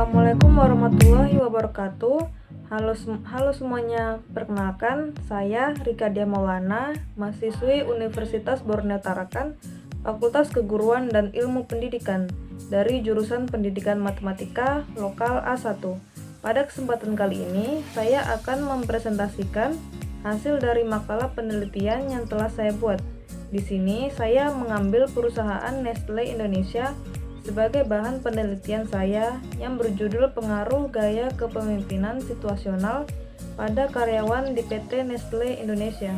Assalamualaikum warahmatullahi wabarakatuh. Halo semuanya, perkenalkan saya Rika Dia Maulana, mahasiswi Universitas Borneo Tarakan, Fakultas Keguruan dan Ilmu Pendidikan dari jurusan Pendidikan Matematika Lokal A1. Pada kesempatan kali ini, saya akan mempresentasikan hasil dari makalah penelitian yang telah saya buat. Di sini saya mengambil perusahaan Nestle Indonesia sebagai bahan penelitian saya yang berjudul Pengaruh Gaya Kepemimpinan Situasional pada Karyawan di PT Nestle Indonesia.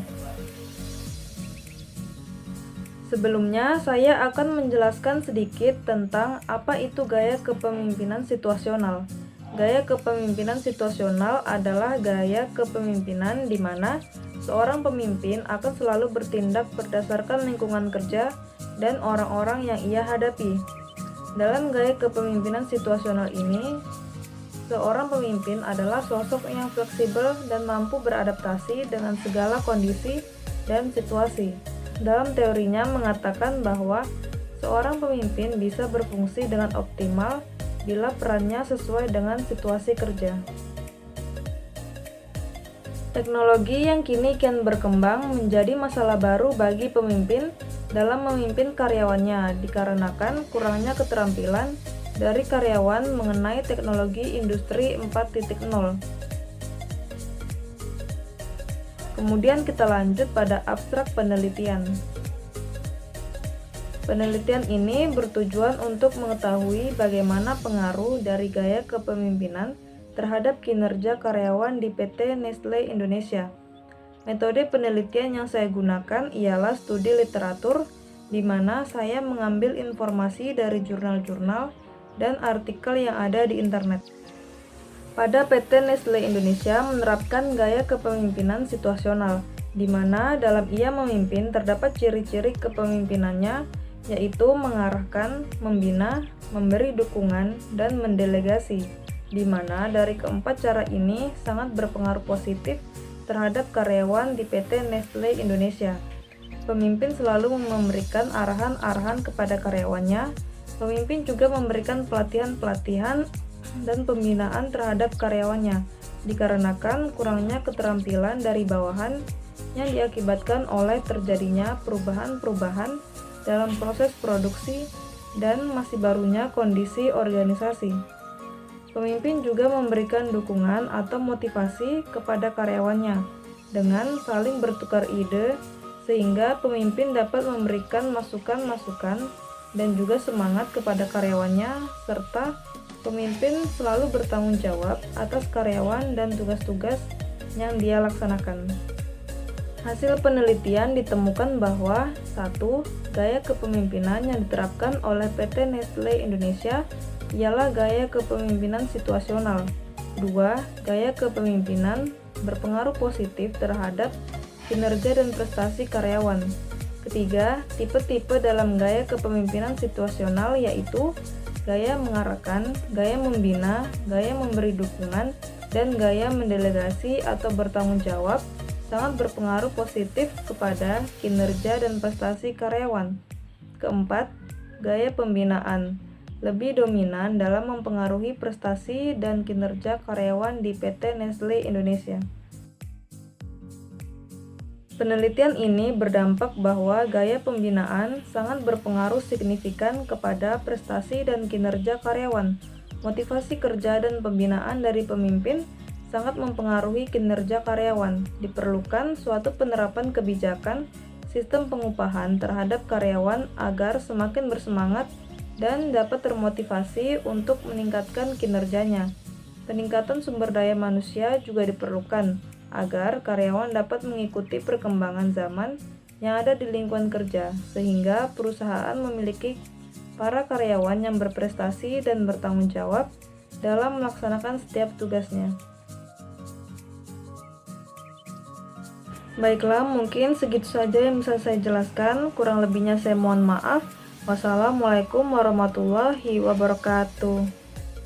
Sebelumnya, saya akan menjelaskan sedikit tentang apa itu gaya kepemimpinan situasional. Gaya kepemimpinan situasional adalah gaya kepemimpinan di mana seorang pemimpin akan selalu bertindak berdasarkan lingkungan kerja dan orang-orang yang ia hadapi. Dalam gaya kepemimpinan situasional ini, seorang pemimpin adalah sosok yang fleksibel dan mampu beradaptasi dengan segala kondisi dan situasi. Dalam teorinya mengatakan bahwa seorang pemimpin bisa berfungsi dengan optimal bila perannya sesuai dengan situasi kerja. Teknologi yang kini kian berkembang menjadi masalah baru bagi pemimpin dalam memimpin karyawannya dikarenakan kurangnya keterampilan dari karyawan mengenai teknologi industri 4.0. Kemudian kita lanjut pada abstrak penelitian. Penelitian ini bertujuan untuk mengetahui bagaimana pengaruh dari gaya kepemimpinan terhadap kinerja karyawan di PT Nestle Indonesia. Metode penelitian yang saya gunakan ialah studi literatur, di mana saya mengambil informasi dari jurnal-jurnal dan artikel yang ada di internet. Pada PT Nestle Indonesia menerapkan gaya kepemimpinan situasional, di mana dalam ia memimpin terdapat ciri-ciri kepemimpinannya, yaitu mengarahkan, membina, memberi dukungan, dan mendelegasi, di mana dari keempat cara ini sangat berpengaruh positif terhadap karyawan di PT Nestle Indonesia. Pemimpin selalu memberikan arahan-arahan kepada karyawannya. Pemimpin juga memberikan pelatihan-pelatihan dan pembinaan terhadap karyawannya, dikarenakan kurangnya keterampilan dari bawahan yang diakibatkan oleh terjadinya perubahan-perubahan dalam proses produksi dan masih barunya kondisi organisasi. Pemimpin juga memberikan dukungan atau motivasi kepada karyawannya dengan saling bertukar ide sehingga pemimpin dapat memberikan masukan-masukan dan juga semangat kepada karyawannya, serta pemimpin selalu bertanggung jawab atas karyawan dan tugas-tugas yang dia laksanakan. Hasil penelitian ditemukan bahwa 1. Gaya kepemimpinan yang diterapkan oleh PT Nestle Indonesia ialah gaya kepemimpinan situasional. 2. Gaya kepemimpinan berpengaruh positif terhadap kinerja dan prestasi karyawan. Ketiga, tipe-tipe dalam gaya kepemimpinan situasional yaitu gaya mengarahkan, gaya membina, gaya memberi dukungan, dan gaya mendelegasi atau bertanggung jawab sangat berpengaruh positif kepada kinerja dan prestasi karyawan. Keempat, gaya pembinaan lebih dominan dalam mempengaruhi prestasi dan kinerja karyawan di PT Nestle Indonesia. Penelitian ini berdampak bahwa gaya pembinaan sangat berpengaruh signifikan kepada prestasi dan kinerja karyawan. Motivasi kerja dan pembinaan dari pemimpin sangat mempengaruhi kinerja karyawan. Diperlukan suatu penerapan kebijakan sistem pengupahan terhadap karyawan agar semakin bersemangat dan dapat termotivasi untuk meningkatkan kinerjanya. Peningkatan sumber daya manusia juga diperlukan agar karyawan dapat mengikuti perkembangan zaman yang ada di lingkungan kerja, sehingga perusahaan memiliki para karyawan yang berprestasi dan bertanggung jawab dalam melaksanakan setiap tugasnya. Baiklah, mungkin segitu saja yang bisa saya jelaskan. Kurang lebihnya saya mohon maaf. Wassalamualaikum warahmatullahi wabarakatuh.